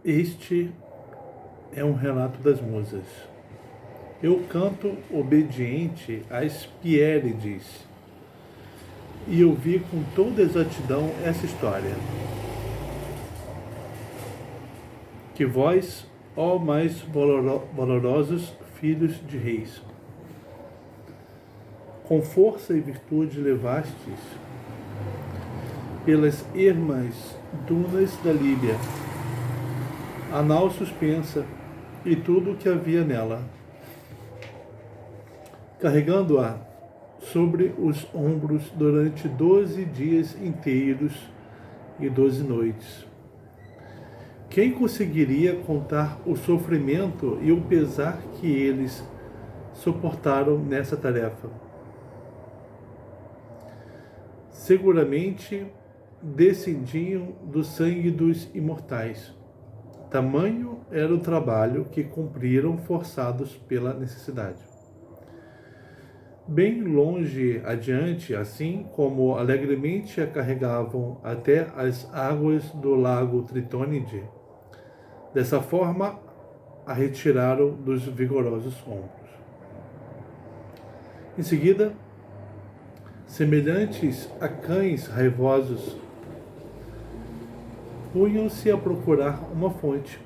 Este é um relato das musas. Eu canto obediente às Piérides e ouvi com toda exatidão essa história. Que vós, ó mais valorosos filhos de reis, com força e virtude levastes pelas ermas dunas da Líbia a nau suspensa e tudo o que havia nela, carregando-a sobre os ombros durante 12 dias inteiros e 12 noites. Quem conseguiria contar o sofrimento e o pesar que eles suportaram nessa tarefa? Seguramente descendiam do sangue dos imortais. Tamanho era o trabalho que cumpriram forçados pela necessidade. Bem longe adiante, assim como alegremente a carregavam até as águas do lago Tritônide, dessa forma a retiraram dos vigorosos ombros. Em seguida, semelhantes a cães raivosos, punham-se a procurar uma fonte,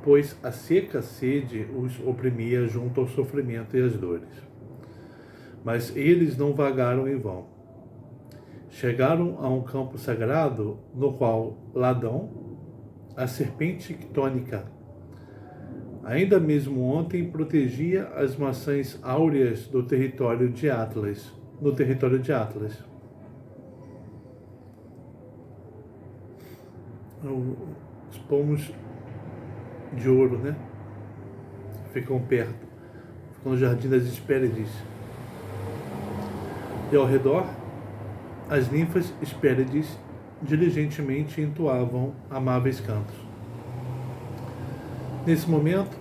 pois a seca sede os oprimia junto ao sofrimento e às dores. Mas eles não vagaram em vão. Chegaram a um campo sagrado no qual Ladão, a serpente quitônica, ainda mesmo ontem protegia as maçãs áureas do território de Atlas, no território de Atlas. Os pomos de ouro, né? Ficam perto, ficam no jardim das Hespérides. E ao redor, as ninfas Hespérides diligentemente entoavam amáveis cantos. Nesse momento,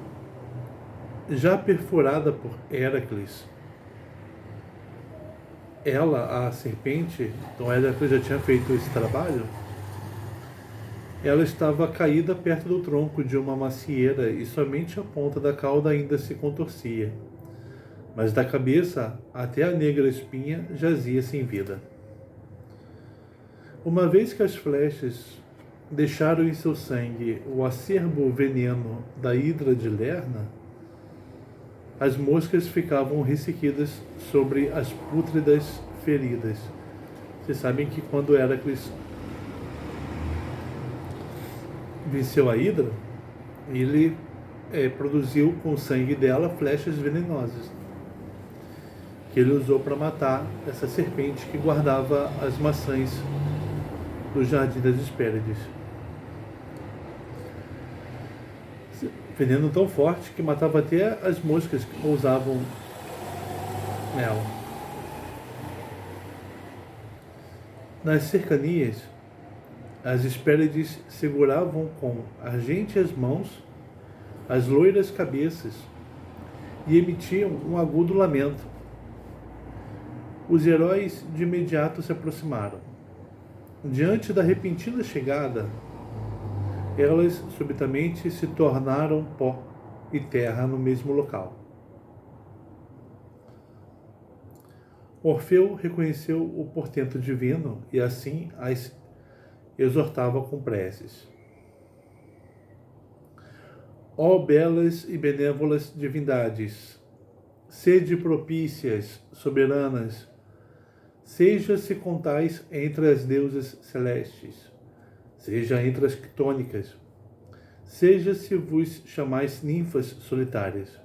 já perfurada por Heracles, ela, a serpente, então Heracles já tinha feito esse trabalho, ela estava caída perto do tronco de uma macieira e somente a ponta da cauda ainda se contorcia, mas da cabeça até a negra espinha jazia sem vida. Uma vez que as flechas deixaram em seu sangue o acerbo veneno da hidra de Lerna, as moscas ficavam ressequidas sobre as pútridas feridas. Vocês sabem que quando Heracles venceu a hidra, ele produziu com o sangue dela flechas venenosas, que ele usou para matar essa serpente que guardava as maçãs do Jardim das Hespérides. Veneno tão forte que matava até as moscas que pousavam nela. Nas cercanias, as Hespérides seguravam com argênteas mãos as loiras cabeças e emitiam um agudo lamento. Os heróis de imediato se aproximaram. Diante da repentina chegada, elas subitamente se tornaram pó e terra no mesmo local. Orfeu reconheceu o portento divino e assim as exortava com preces. Ó belas e benévolas divindades, sede propícias, soberanas, seja-se contais entre as deusas celestes, seja entre as quitônicas, seja-se vos chamais ninfas solitárias.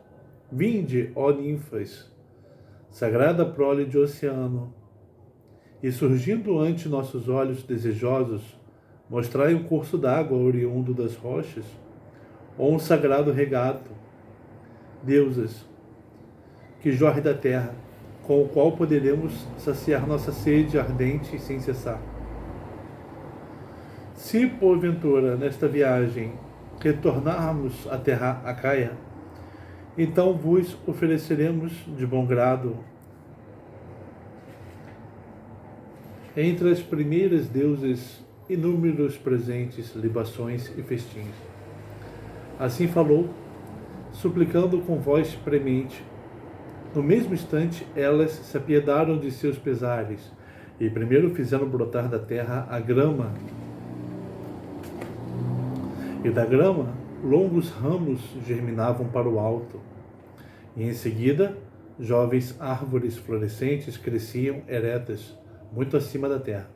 Vinde, ó ninfas, sagrada prole de oceano, e surgindo ante nossos olhos desejosos, mostrai um curso d'água oriundo das rochas, ou um sagrado regato, deusas, que jorre da terra, com o qual poderemos saciar nossa sede ardente e sem cessar. Se, porventura, nesta viagem, retornarmos à terra Acaia, então vos ofereceremos de bom grado, entre as primeiras deusas, inúmeros presentes, libações e festins. Assim falou, suplicando com voz premente. No mesmo instante, elas se apiedaram de seus pesares e primeiro fizeram brotar da terra a grama, e da grama longos ramos germinavam para o alto. E em seguida, jovens árvores florescentes cresciam eretas, muito acima da terra.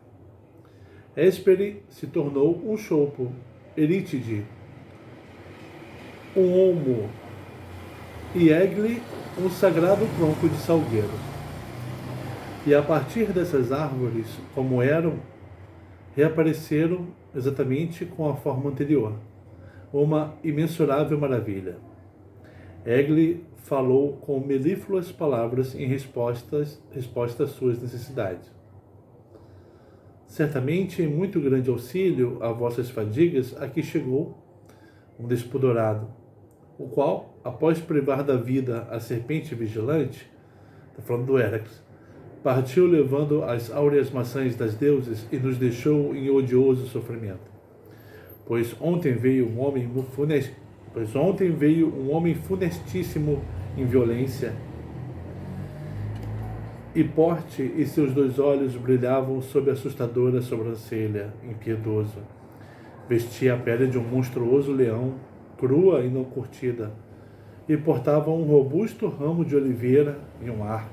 Hespere se tornou um chopo, Eritide um olmo, e Egle um sagrado tronco de salgueiro. E a partir dessas árvores, como eram, reapareceram exatamente com a forma anterior, uma imensurável maravilha. Egle falou com melífluas palavras em resposta às suas necessidades. Certamente, em muito grande auxílio a vossas fadigas, aqui chegou um despudorado, o qual, após privar da vida a serpente vigilante, está falando do Héracles, partiu levando as áureas maçãs das deusas e nos deixou em odioso sofrimento. Pois ontem veio um homem funestíssimo em violência e porte, e seus 2 olhos brilhavam sob assustadora sobrancelha, impiedoso. Vestia a pele de um monstruoso leão, crua e não curtida, e portava um robusto ramo de oliveira e um arco,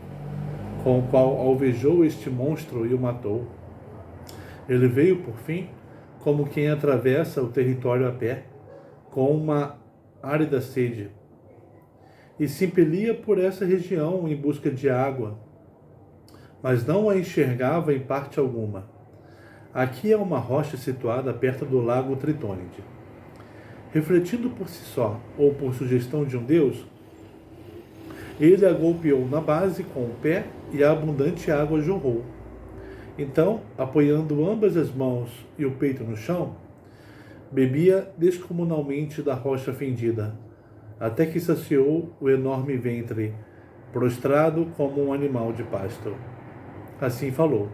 com o qual alvejou este monstro e o matou. Ele veio, por fim, como quem atravessa o território a pé, com uma árida sede, e se impelia por essa região em busca de água, mas não a enxergava em parte alguma. Aqui é uma rocha situada perto do lago Tritônide. Refletindo por si só, ou por sugestão de um deus, ele a golpeou na base com o pé e a abundante água jorrou. Então, apoiando ambas as mãos e o peito no chão, bebia descomunalmente da rocha fendida, até que saciou o enorme ventre, prostrado como um animal de pasto. Assim falou,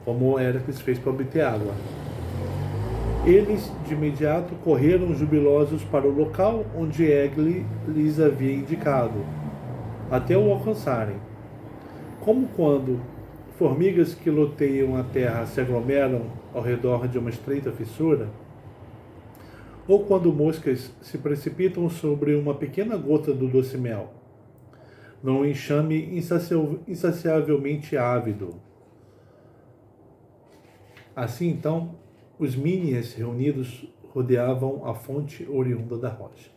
como Héracles fez para obter água. Eles, de imediato, correram jubilosos para o local onde Egle lhes havia indicado, até o alcançarem. Como quando formigas que loteiam a terra se aglomeram ao redor de uma estreita fissura, ou quando moscas se precipitam sobre uma pequena gota do doce mel, num enxame insaciavelmente ávido. Assim, então, os Minias reunidos rodeavam a fonte oriunda da rocha.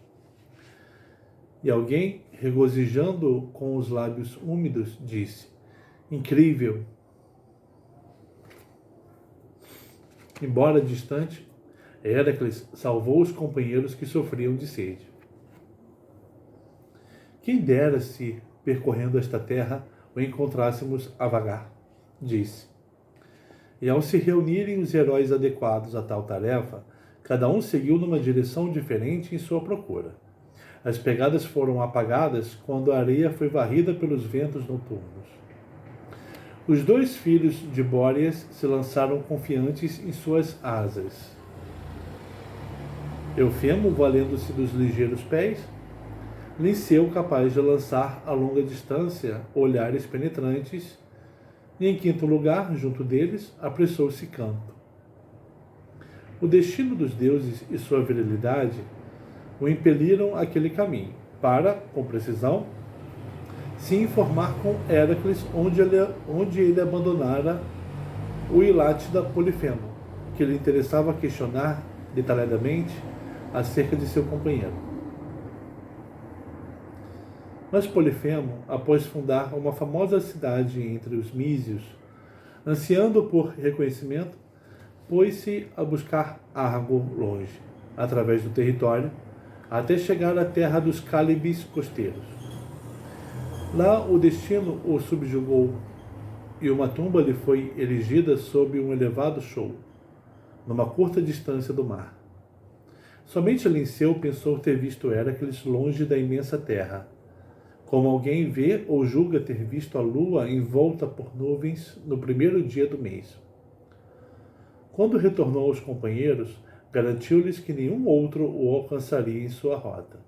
E alguém, regozijando com os lábios úmidos, disse: incrível! Embora distante, Héracles salvou os companheiros que sofriam de sede. Quem dera se, percorrendo esta terra, o encontrássemos a vagar, disse. E ao se reunirem os heróis adequados a tal tarefa, cada um seguiu numa direção diferente em sua procura. As pegadas foram apagadas quando a areia foi varrida pelos ventos noturnos. Os 2 filhos de Bóreas se lançaram confiantes em suas asas. Eufemo, valendo-se dos ligeiros pés, Linceu, capaz de lançar a longa distância olhares penetrantes, e em quinto lugar, junto deles, apressou-se Canto. O destino dos deuses e sua virilidade o impeliram àquele caminho, para, com precisão, se informar com Héracles onde ele abandonara o Ilátida Polifemo, que lhe interessava questionar detalhadamente acerca de seu companheiro. Mas Polifemo, após fundar uma famosa cidade entre os Mísios, ansiando por reconhecimento, pôs-se a buscar Argo longe, através do território, até chegar à terra dos Cálibes costeiros. Lá o destino o subjugou, e uma tumba lhe foi erigida sob um elevado show, numa curta distância do mar. Somente Linceu pensou ter visto Héracles longe da imensa terra, como alguém vê ou julga ter visto a lua envolta por nuvens no primeiro dia do mês. Quando retornou aos companheiros, garantiu-lhes que nenhum outro o alcançaria em sua rota.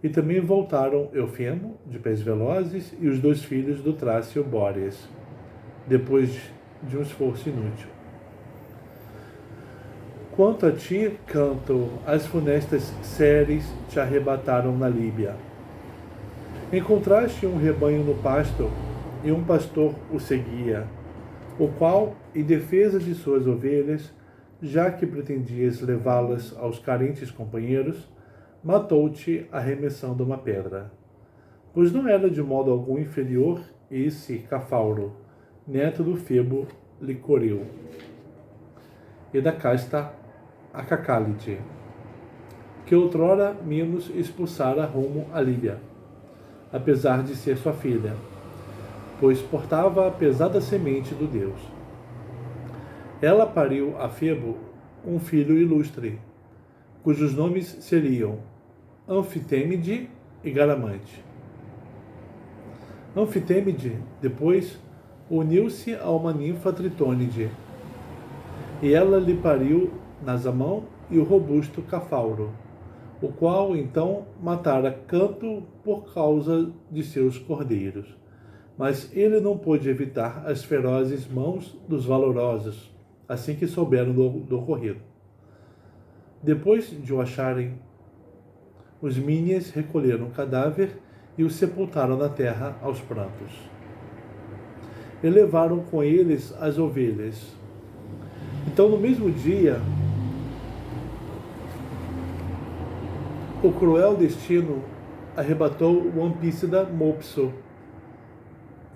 E também voltaram Eufemo, de pés velozes, e os 2 filhos do Trácio Bóreas, depois de um esforço inútil. Quanto a ti, canto, as funestas séries te arrebataram na Líbia. Encontraste um rebanho no pasto, e um pastor o seguia, o qual, em defesa de suas ovelhas, já que pretendias levá-las aos carentes companheiros, matou-te arremessando uma pedra. Pois não era de modo algum inferior esse Cafauro, neto do Febo Licoreu, e da casta Acacálide, que outrora Minos expulsara rumo à Líbia, apesar de ser sua filha, pois portava a pesada semente do Deus. Ela pariu a Febo um filho ilustre, cujos nomes seriam Anfitêmide e Garamante. Anfitêmide, depois, uniu-se a uma ninfa Tritônide, e ela lhe pariu Nasamão e o robusto Cafauro, o qual então matara Canto por causa de seus cordeiros. Mas ele não pôde evitar as ferozes mãos dos valorosos, assim que souberam do ocorrido. Depois de o acharem, os Mínias recolheram o cadáver e o sepultaram na terra aos prantos. E levaram com eles as ovelhas. Então, no mesmo dia, o cruel destino arrebatou o Ampícida Mopso.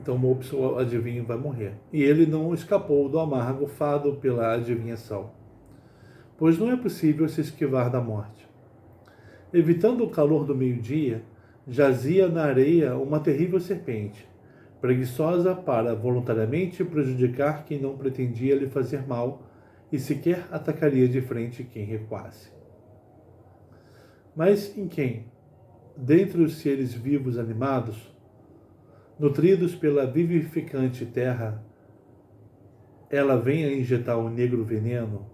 Então Mopso, adivinho, vai morrer. E ele não escapou do amargo fado pela adivinhação, pois não é possível se esquivar da morte. Evitando o calor do meio-dia, jazia na areia uma terrível serpente, preguiçosa para voluntariamente prejudicar quem não pretendia lhe fazer mal e sequer atacaria de frente quem recuasse. Mas em quem, dentre os seres vivos animados, nutridos pela vivificante terra, ela vem a injetar o negro veneno,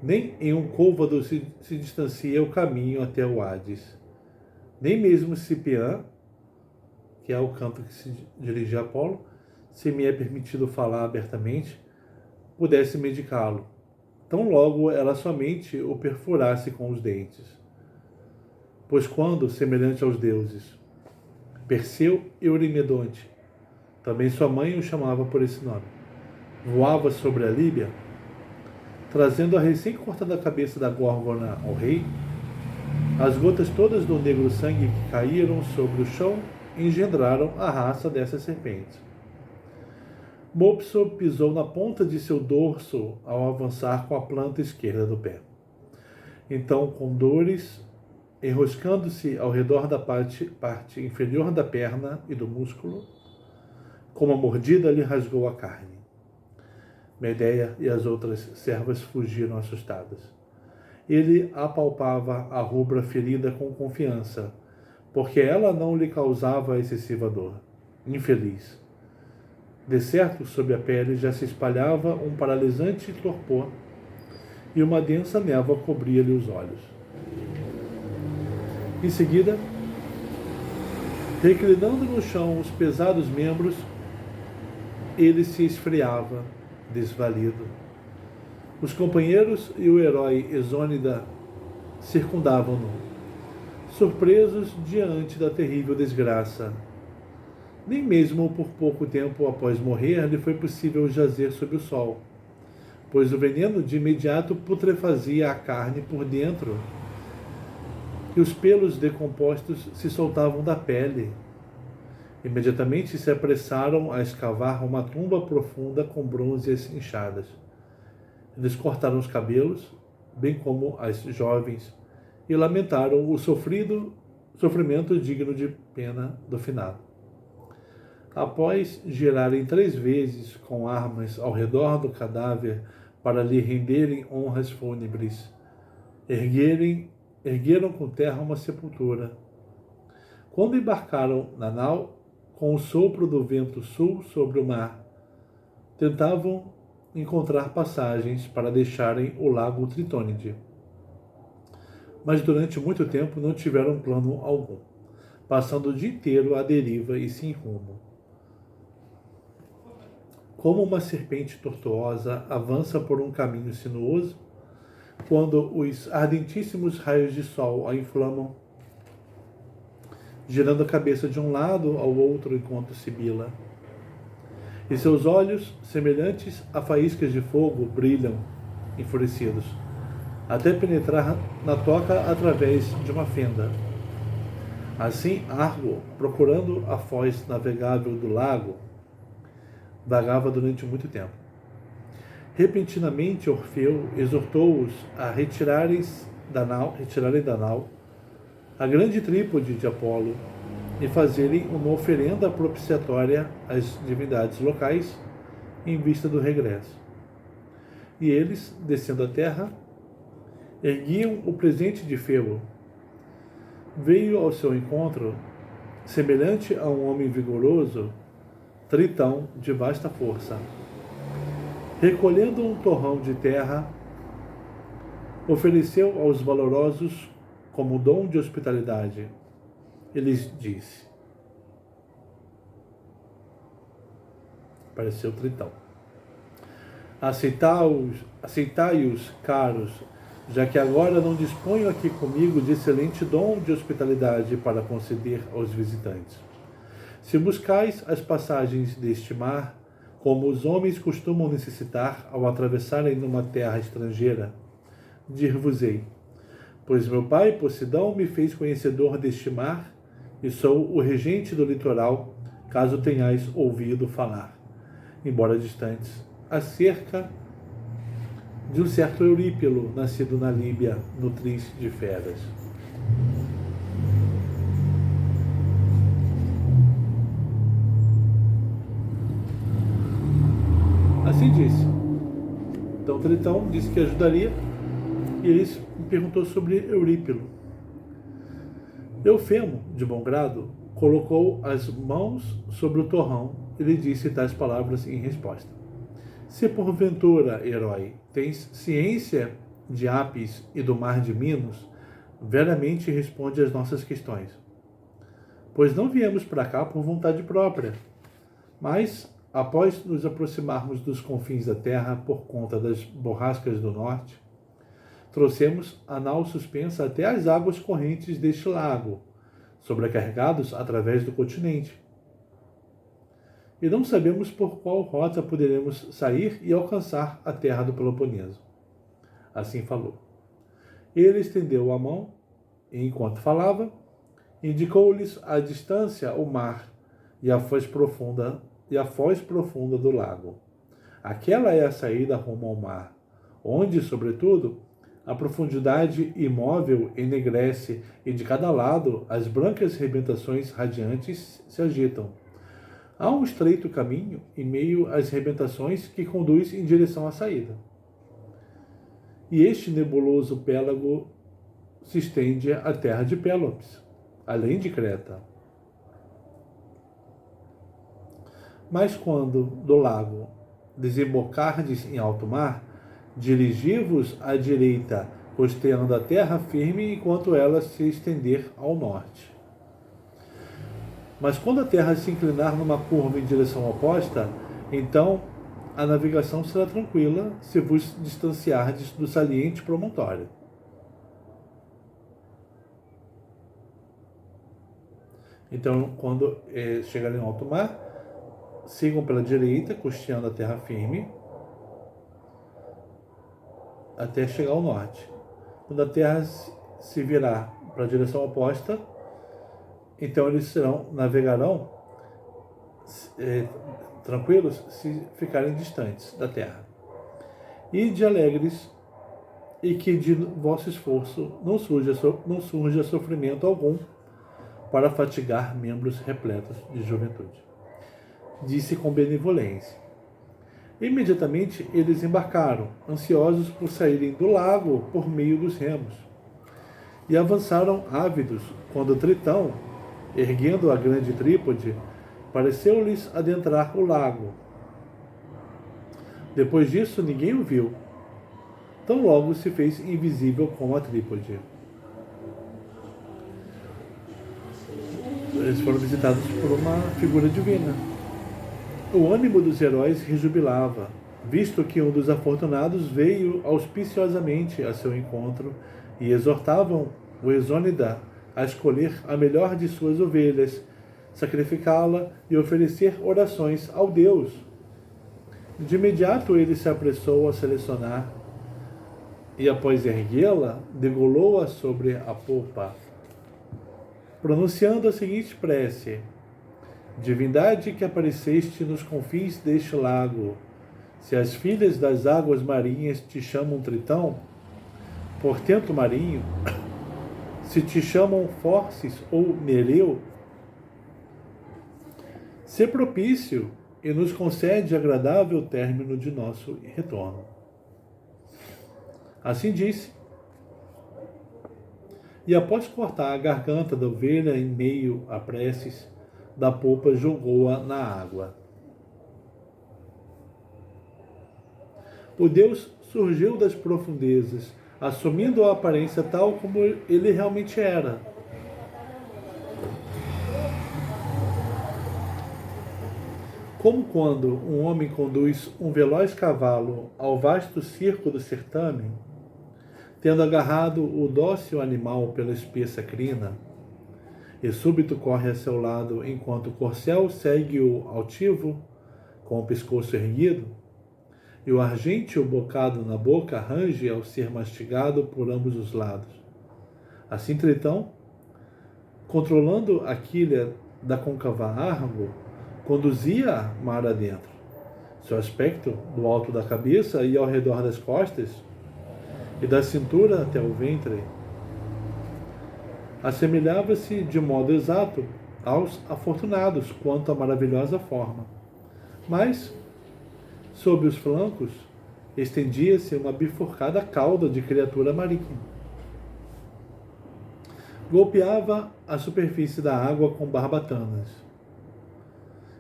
nem em um côvado se distancia o caminho até o Hades. Nem mesmo Cipiã, que é o canto que se dirige a Apolo, se me é permitido falar abertamente, pudesse medicá-lo, tão logo ela somente o perfurasse com os dentes. Pois quando, semelhante aos deuses, Perseu Eurimedonte, também sua mãe o chamava por esse nome, voava sobre a Líbia, trazendo a recém-cortada cabeça da Górgona ao rei, as gotas todas do negro sangue que caíram sobre o chão engendraram a raça dessas serpentes. Mopso pisou na ponta de seu dorso ao avançar com a planta esquerda do pé. Então, com dores, enroscando-se ao redor da parte inferior da perna e do músculo, como a mordida lhe rasgou a carne. Medeia e as outras servas fugiram assustadas. Ele apalpava a rubra ferida com confiança, porque ela não lhe causava excessiva dor. Infeliz. De certo, sob a pele já se espalhava um paralisante torpor, e uma densa névoa cobria-lhe os olhos. Em seguida, reclinando no chão os pesados membros, ele se esfriava, desvalido. Os companheiros e o herói Exônida circundavam-no, surpresos diante da terrível desgraça. Nem mesmo por pouco tempo após morrer lhe foi possível jazer sob o sol, pois o veneno de imediato putrefazia a carne por dentro, e os pelos decompostos se soltavam da pele. Imediatamente se apressaram a escavar uma tumba profunda com brônzeas inchadas. Eles cortaram os cabelos, bem como as jovens, e lamentaram o sofrimento digno de pena do finado. Após girarem 3 vezes com armas ao redor do cadáver para lhe renderem honras fúnebres, ergueram com terra uma sepultura. Quando embarcaram na nau, com o sopro do vento sul sobre o mar, tentavam encontrar passagens para deixarem o lago Tritônide. Mas durante muito tempo não tiveram plano algum, passando o dia inteiro à deriva e sem rumo. Como uma serpente tortuosa avança por um caminho sinuoso, quando os ardentíssimos raios de sol a inflamam, girando a cabeça de um lado ao outro enquanto sibila. E seus olhos, semelhantes a faíscas de fogo, brilham, enfurecidos, até penetrar na toca através de uma fenda. Assim, Argo, procurando a foz navegável do lago, vagava durante muito tempo. Repentinamente, Orfeu exortou-os a retirarem da nau a grande trípode de Apolo e fazerem uma oferenda propiciatória às divindades locais em vista do regresso. E eles, descendo à terra, erguiam o presente de Febo. Veio ao seu encontro, semelhante a um homem vigoroso, Tritão de vasta força. Recolhendo um torrão de terra, ofereceu aos valorosos como dom de hospitalidade. E lhes disse: apareceu Tritão: aceitai-os, caros, já que agora não disponho aqui comigo de excelente dom de hospitalidade para conceder aos visitantes. Se buscais as passagens deste mar, como os homens costumam necessitar ao atravessarem numa terra estrangeira, dir-vos-ei: pois meu pai Poseidon me fez conhecedor deste mar, e sou o regente do litoral, caso tenhais ouvido falar, embora distantes, acerca de um certo Eurípilo, nascido na Líbia, nutriz de feras. Assim disse. Então Tritão disse que ajudaria, e eles me perguntou sobre Eurípilo. Eufemo, de bom grado, colocou as mãos sobre o torrão e lhe disse tais palavras em resposta: se porventura, herói, tens ciência de Apis e do mar de Minos, veramente responde às nossas questões. Pois não viemos para cá por vontade própria, mas, após nos aproximarmos dos confins da terra por conta das borrascas do norte, trouxemos a nau suspensa até as águas correntes deste lago, sobrecarregados através do continente. E não sabemos por qual rota poderemos sair e alcançar a terra do Peloponeso. Assim falou. Ele estendeu a mão e, enquanto falava, indicou-lhes à distância o mar e a foz profunda do lago. Aquela é a saída rumo ao mar, onde, sobretudo, a profundidade imóvel enegrece e de cada lado as brancas rebentações radiantes se agitam. Há um estreito caminho em meio às rebentações que conduz em direção à saída. E este nebuloso pélago se estende à terra de Pélops, além de Creta. Mas quando, do lago, desembocardes em alto mar, dirigi-vos à direita, costeando a terra firme enquanto ela se estender ao norte. Mas quando a terra se inclinar numa curva em direção oposta, então a navegação será tranquila se vos distanciardes do saliente promontório. Então, quando chegarem ao alto mar, sigam pela direita, costeando a terra firme, até chegar ao norte. Quando a terra se virar para a direção oposta, então eles navegarão tranquilos se ficarem distantes da terra. Ide alegres, e que de vosso esforço não surja sofrimento algum para fatigar membros repletos de juventude. Disse com benevolência. Imediatamente eles embarcaram, ansiosos por saírem do lago por meio dos remos, e avançaram ávidos, quando Tritão, erguendo a grande trípode, pareceu-lhes adentrar o lago. Depois disso, ninguém o viu. Tão logo se fez invisível como a trípode. Eles foram visitados por uma figura divina. O ânimo dos heróis rejubilava, visto que um dos afortunados veio auspiciosamente a seu encontro e exortavam o Exônida a escolher a melhor de suas ovelhas, sacrificá-la e oferecer orações ao Deus. De imediato ele se apressou a selecionar e, após erguê-la, degolou-a sobre a popa, pronunciando a seguinte prece: Divindade que apareceste nos confins deste lago, se as filhas das águas marinhas te chamam Tritão, portento marinho, se te chamam Forces ou Nereu, sê propício e nos concede agradável término de nosso retorno. Assim disse, e após cortar a garganta da ovelha em meio a preces, da popa jogou-a na água. O Deus surgiu das profundezas, assumindo a aparência tal como ele realmente era. Como quando um homem conduz um veloz cavalo ao vasto circo do certame, tendo agarrado o dócil animal pela espessa crina, e súbito corre a seu lado enquanto o corcel segue-o altivo, com o pescoço erguido, e o argênteo bocado na boca range ao ser mastigado por ambos os lados. Assim Tritão, controlando a quilha da côncava Argo, conduzia mar adentro. Seu aspecto, do alto da cabeça e ao redor das costas, e da cintura até o ventre, assemelhava-se de modo exato aos afortunados quanto à maravilhosa forma. Mas, sob os flancos, estendia-se uma bifurcada cauda de criatura marítima. Golpeava a superfície da água com barbatanas,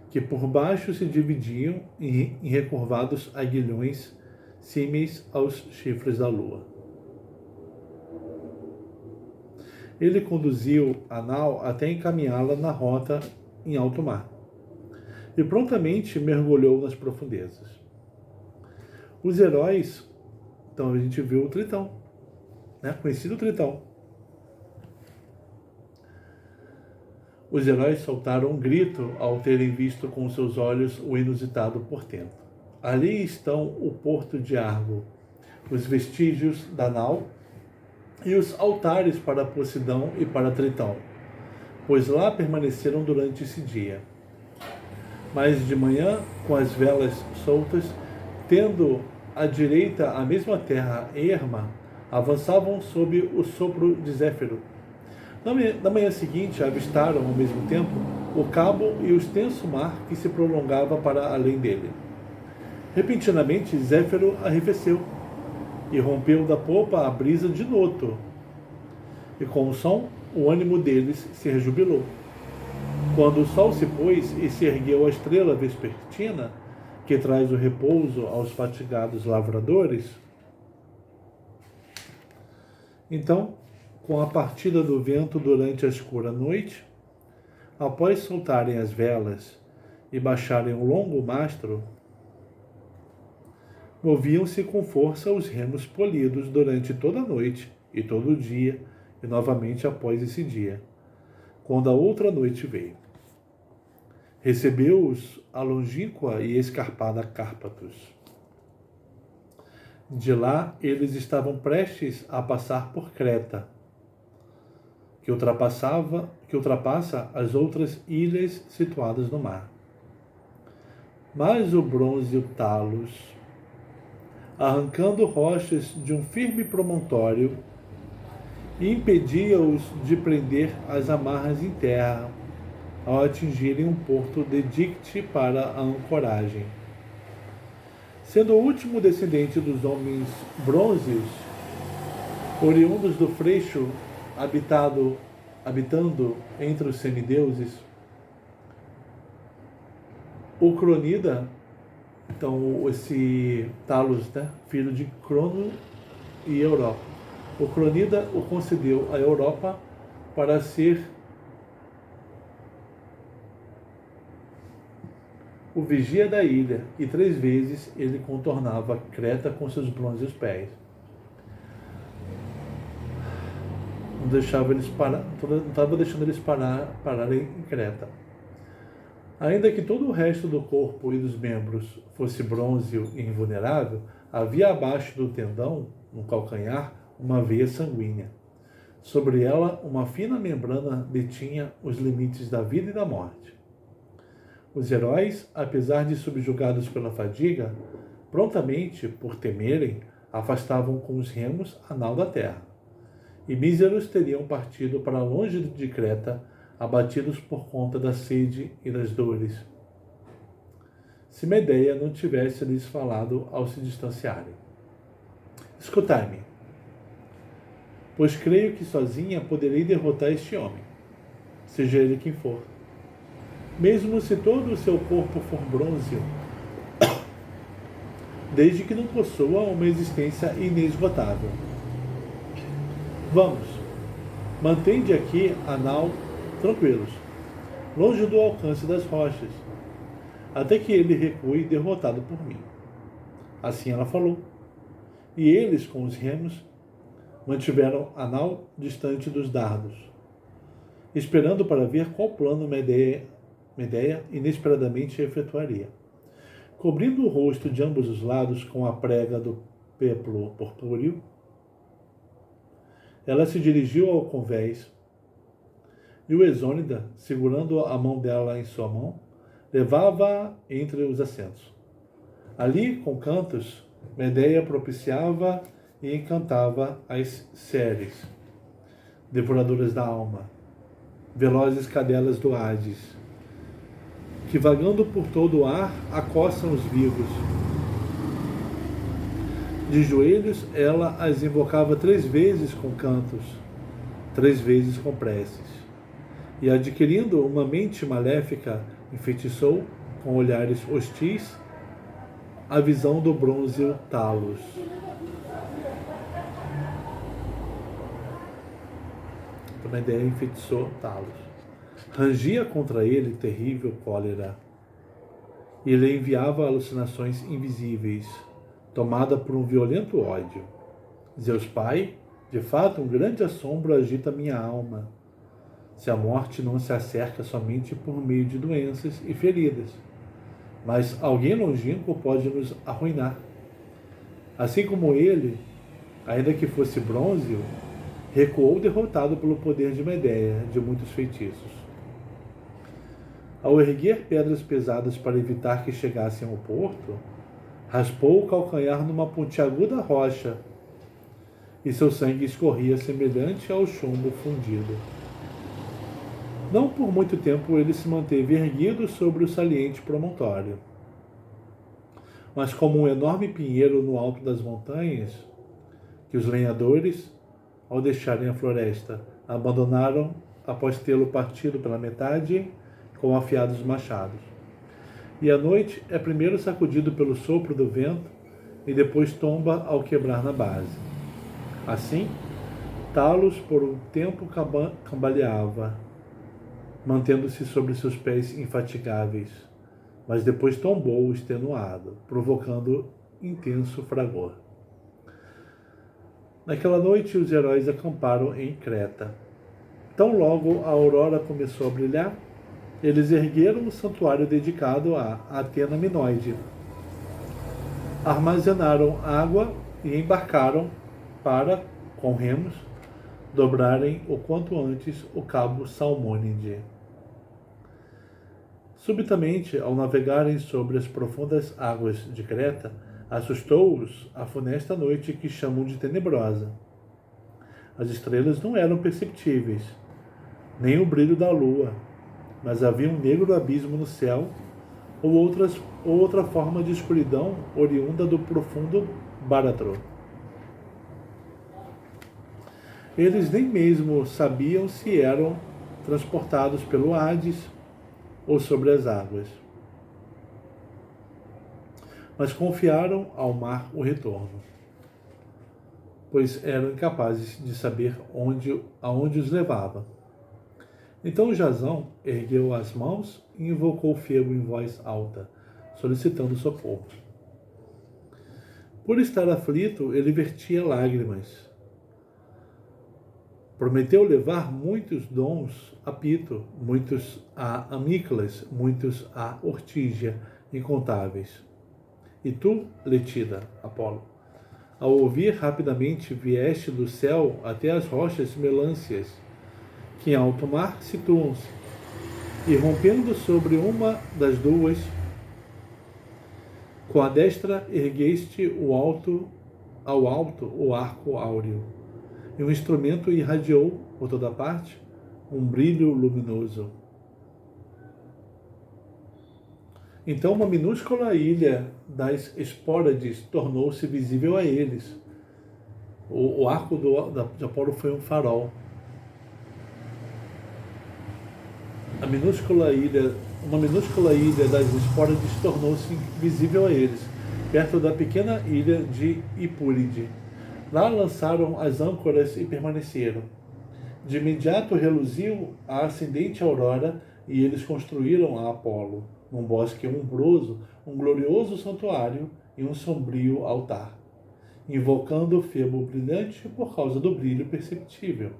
que por baixo se dividiam em recurvados aguilhões símeis aos chifres da lua. Ele conduziu a nau até encaminhá-la na rota em alto mar, e prontamente mergulhou nas profundezas. Os heróis, então a gente viu o Tritão, conhecido Tritão. Os heróis soltaram um grito ao terem visto com seus olhos o inusitado portento. Ali estão o porto de Argo, os vestígios da nau e os altares para Poseidon e para Tritão, pois lá permaneceram durante esse dia. Mas de manhã, com as velas soltas, tendo à direita a mesma terra erma, avançavam sob o sopro de Zéfiro. Na manhã seguinte, avistaram ao mesmo tempo o cabo e o extenso mar que se prolongava para além dele. Repentinamente, Zéfiro arrefeceu e rompeu da popa a brisa de Noto. E com o som, o ânimo deles se rejubilou. Quando o sol se pôs e se ergueu a estrela vespertina, que traz o repouso aos fatigados lavradores, então, com a partida do vento durante a escura noite, após soltarem as velas e baixarem o longo mastro, moviam-se com força os remos polidos durante toda a noite e todo o dia, e novamente após esse dia, quando a outra noite veio. Recebeu-os a longínqua e escarpada Cárpatos. De lá, eles estavam prestes a passar por Creta, que ultrapassa as outras ilhas situadas no mar. Mas o bronze Talos, arrancando rochas de um firme promontório, impedia-os de prender as amarras em terra ao atingirem um porto de dicte para a ancoragem. Sendo o último descendente dos homens brônzeos, oriundos do Freixo, habitando entre os semideuses, o Cronida então esse Talos, né, filho de Crono e Europa. O Cronida o concedeu a Europa para ser o vigia da ilha, e 3 vezes ele contornava Creta com seus bronzes pés. Não estava deixando eles pararem em Creta. Ainda que todo o resto do corpo e dos membros fosse bronze e invulnerável, havia abaixo do tendão, no calcanhar, uma veia sanguínea. Sobre ela, uma fina membrana detinha os limites da vida e da morte. Os heróis, apesar de subjugados pela fadiga, prontamente, por temerem, afastavam com os remos a nau da terra. E míseros teriam partido para longe de Creta, abatidos por conta da sede e das dores, se Medeia não tivesse lhes falado ao se distanciarem. Escutai-me, pois creio que sozinha poderei derrotar este homem, seja ele quem for. Mesmo se todo o seu corpo for bronze, desde que não possua uma existência inesgotável. Vamos, mantende aqui a nau tranquilos, longe do alcance das rochas, até que ele recue derrotado por mim. Assim ela falou. E eles, com os remos, mantiveram a nau distante dos dardos, esperando para ver qual plano Medeia inesperadamente efetuaria. Cobrindo o rosto de ambos os lados com a prega do peplo purpúreo, ela se dirigiu ao convés, e o Exônida, segurando a mão dela em sua mão, levava-a entre os assentos. Ali, com cantos, Medeia propiciava e encantava as Ceres, devoradoras da alma, velozes cadelas do Hades, que vagando por todo o ar acossam os vivos. De joelhos, ela as invocava 3 vezes com cantos, 3 vezes com preces. E adquirindo uma mente maléfica, enfeitiçou, com olhares hostis, a visão do bronze Talos. A ideia enfeitiçou Talos. Rangia contra ele terrível cólera, e lhe enviava alucinações invisíveis, tomada por um violento ódio. Zeus Pai, de fato, um grande assombro agita minha alma. Se a morte não se acerca somente por meio de doenças e feridas, mas alguém longínquo pode nos arruinar. Assim como ele, ainda que fosse bronze, recuou derrotado pelo poder de Medeia, de muitos feitiços. Ao erguer pedras pesadas para evitar que chegassem ao porto, raspou o calcanhar numa pontiaguda rocha, e seu sangue escorria semelhante ao chumbo fundido. Não por muito tempo ele se manteve erguido sobre o saliente promontório, mas como um enorme pinheiro no alto das montanhas, que os lenhadores, ao deixarem a floresta, abandonaram após tê-lo partido pela metade com afiados machados. E à noite é primeiro sacudido pelo sopro do vento e depois tomba ao quebrar na base. Assim, Talos por um tempo cambaleava, mantendo-se sobre seus pés infatigáveis, mas depois tombou extenuado, provocando intenso fragor. Naquela noite, os heróis acamparam em Creta. Tão logo a aurora começou a brilhar, eles ergueram um santuário dedicado a Atena Minoide. Armazenaram água e embarcaram para, com remos, dobrarem o quanto antes o cabo Salmônide. Subitamente, ao navegarem sobre as profundas águas de Creta, assustou-os a funesta noite que chamam de tenebrosa. As estrelas não eram perceptíveis, nem o brilho da lua, mas havia um negro abismo no céu, ou outra forma de escuridão oriunda do profundo Báratro. Eles nem mesmo sabiam se eram transportados pelo Hades ou sobre as águas. mas confiaram ao mar o retorno, pois eram incapazes de saber aonde os levava. Então Jasão ergueu as mãos e invocou Febo em voz alta, solicitando socorro. Por estar aflito, ele vertia lágrimas. Prometeu levar muitos dons a Pito, muitos a Amíclas, muitos a Ortígia, incontáveis. E tu, Letida, Apolo, ao ouvir rapidamente vieste do céu até as rochas Melâncias, que em alto mar situam-se, e rompendo sobre uma das duas, com a destra ergueste ao alto o arco áureo, e o instrumento irradiou por toda parte um brilho luminoso. Então uma minúscula ilha das Espórades tornou-se visível a eles. O arco de Apolo foi um farol. Uma minúscula ilha das Espórades tornou-se visível a eles, perto da pequena ilha de Hipúlide. Lá lançaram as âncoras e permaneceram. De imediato reluziu a ascendente aurora e eles construíram a Apolo, num bosque umbroso, um glorioso santuário e um sombrio altar, invocando Febo brilhante por causa do brilho perceptível.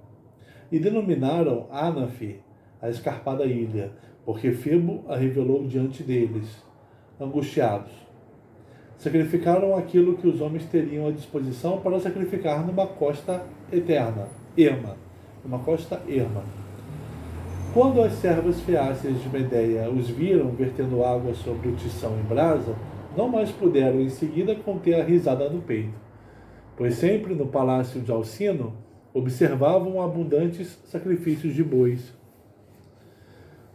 E denominaram Anafe, a escarpada ilha, porque Febo a revelou diante deles, angustiados. Sacrificaram aquilo que os homens teriam à disposição para sacrificar numa costa erma. Quando as servas feáceas de Medeia os viram vertendo água sobre o tição em brasa, não mais puderam em seguida conter a risada no peito, pois sempre no palácio de Alcino observavam abundantes sacrifícios de bois.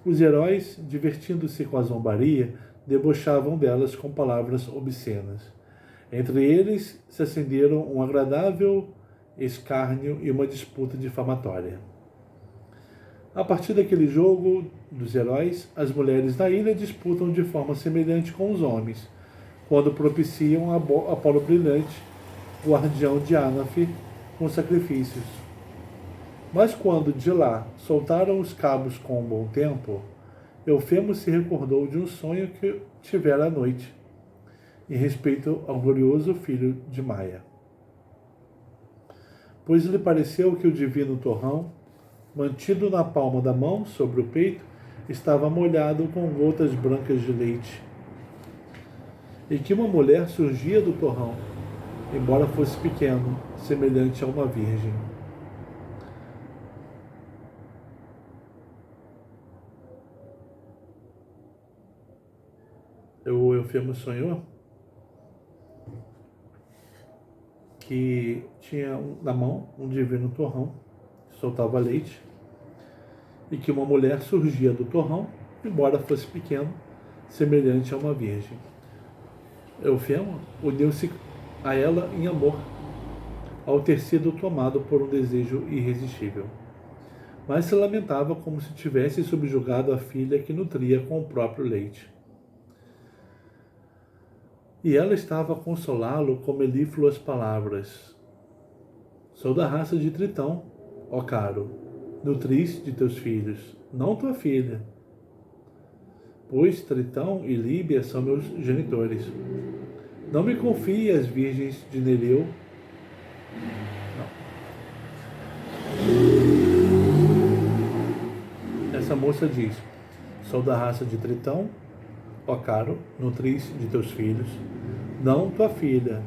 Os heróis, divertindo-se com a zombaria, debochavam delas com palavras obscenas. Entre eles se acenderam um agradável escárnio e uma disputa difamatória. A partir daquele jogo dos heróis, as mulheres da ilha disputam de forma semelhante com os homens, quando propiciam Apolo brilhante, guardião de Anafe, com sacrifícios. Mas quando de lá soltaram os cabos com um bom tempo, Eufemo se recordou de um sonho que tivera à noite, em respeito ao glorioso filho de Maia. Pois lhe pareceu que o divino torrão, mantido na palma da mão sobre o peito, estava molhado com gotas brancas de leite, e que uma mulher surgia do torrão, embora fosse pequeno, semelhante a uma virgem. O Eufemo sonhou que tinha na mão um divino torrão, que soltava leite, e que uma mulher surgia do torrão, embora fosse pequeno, semelhante a uma virgem. Eufemo uniu-se a ela em amor, ao ter sido tomado por um desejo irresistível, mas se lamentava como se tivesse subjugado a filha que nutria com o próprio leite. E ela estava a consolá-lo com melífluas palavras. Sou da raça de Tritão, ó caro, nutriz de teus filhos, não tua filha. Pois Tritão e Líbia são meus genitores. Não me confie as virgens de Nereu. Não. Essa moça diz, sou da raça de Tritão, ó caro, nutriz de teus filhos, não tua filha,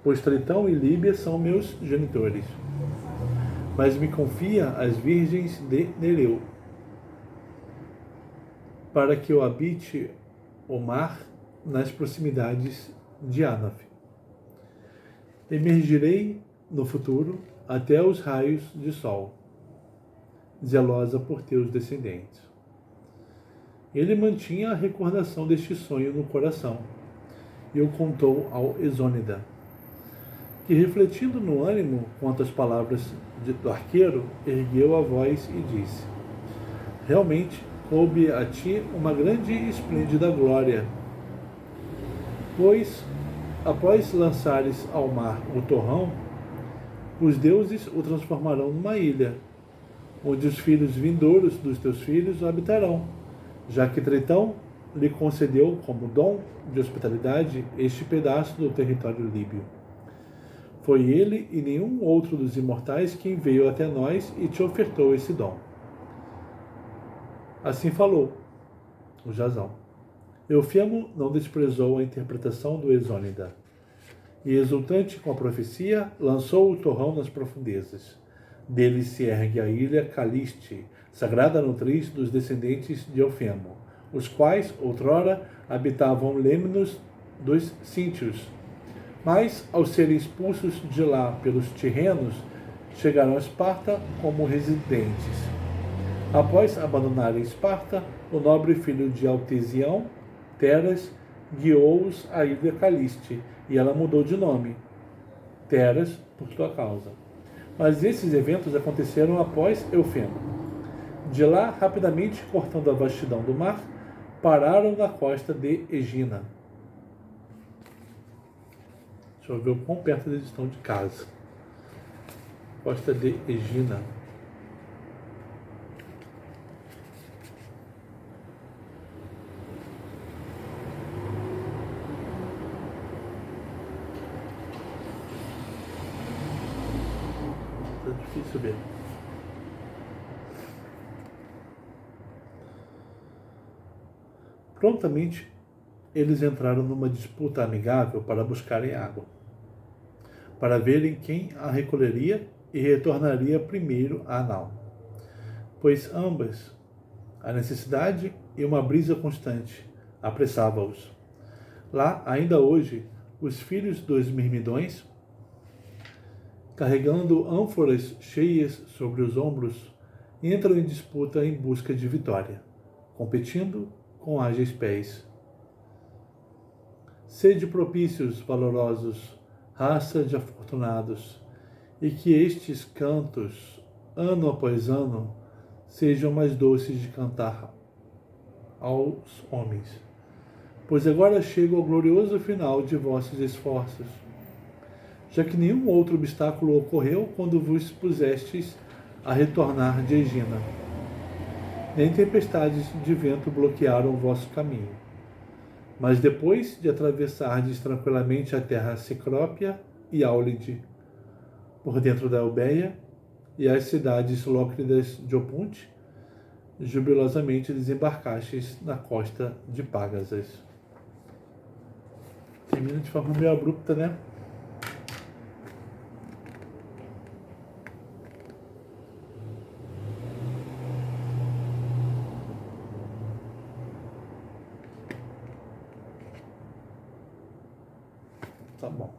pois Tritão e Líbia são meus genitores. Mas me confia as virgens de Nereu, para que eu habite o mar nas proximidades de Anafe. Emergirei no futuro até os raios de sol, zelosa por teus descendentes. Ele mantinha a recordação deste sonho no coração e o contou ao Exônida, que, refletindo no ânimo quanto às palavras do arqueiro, ergueu a voz e disse: realmente coube a ti uma grande e esplêndida glória. Pois, após lançares ao mar o torrão, os deuses o transformarão numa ilha, onde os filhos vindouros dos teus filhos habitarão, já que Tritão lhe concedeu como dom de hospitalidade este pedaço do território líbio. Foi ele e nenhum outro dos imortais quem veio até nós e te ofertou esse dom. Assim falou o Jazão. Eufemo não desprezou a interpretação do Exônida, e, exultante com a profecia, lançou o torrão nas profundezas. Dele se ergue a ilha Caliste, sagrada nutriz dos descendentes de Eufemo, os quais, outrora, habitavam Lemnos dos Cíntios. Mas, ao serem expulsos de lá pelos tirrenos, chegaram a Esparta como residentes. Após abandonarem Esparta, o nobre filho de Altesião, Teras, guiou-os à ilha Caliste, e ela mudou de nome, Teras, por tua causa. Mas esses eventos aconteceram após Eufemo. De lá, rapidamente cortando a vastidão do mar, pararam na costa de Egina. Deixa eu ver o quão perto eles estão de casa. Costa de Egina. Tá difícil ver. Prontamente, eles entraram numa disputa amigável para buscarem água, para verem quem a recolheria e retornaria primeiro à nau, pois ambas, a necessidade e uma brisa constante, apressava-os. Lá, ainda hoje, os filhos dos mirmidões, carregando ânforas cheias sobre os ombros, entram em disputa em busca de vitória, competindo com ágeis pés. Sede propícios, valorosos, raça de afortunados, e que estes cantos, ano após ano, sejam mais doces de cantar aos homens. Pois agora chego ao glorioso final de vossos esforços, já que nenhum outro obstáculo ocorreu quando vos pusestes a retornar de Egina. Nem tempestades de vento bloquearam o vosso caminho. Mas depois de atravessardes tranquilamente a terra Cicrópia e Áulide, por dentro da Eubéia, e as cidades lócridas de Opunte, jubilosamente desembarcastes na costa de Págasas. Termina de forma meio abrupta, né? Tá bom.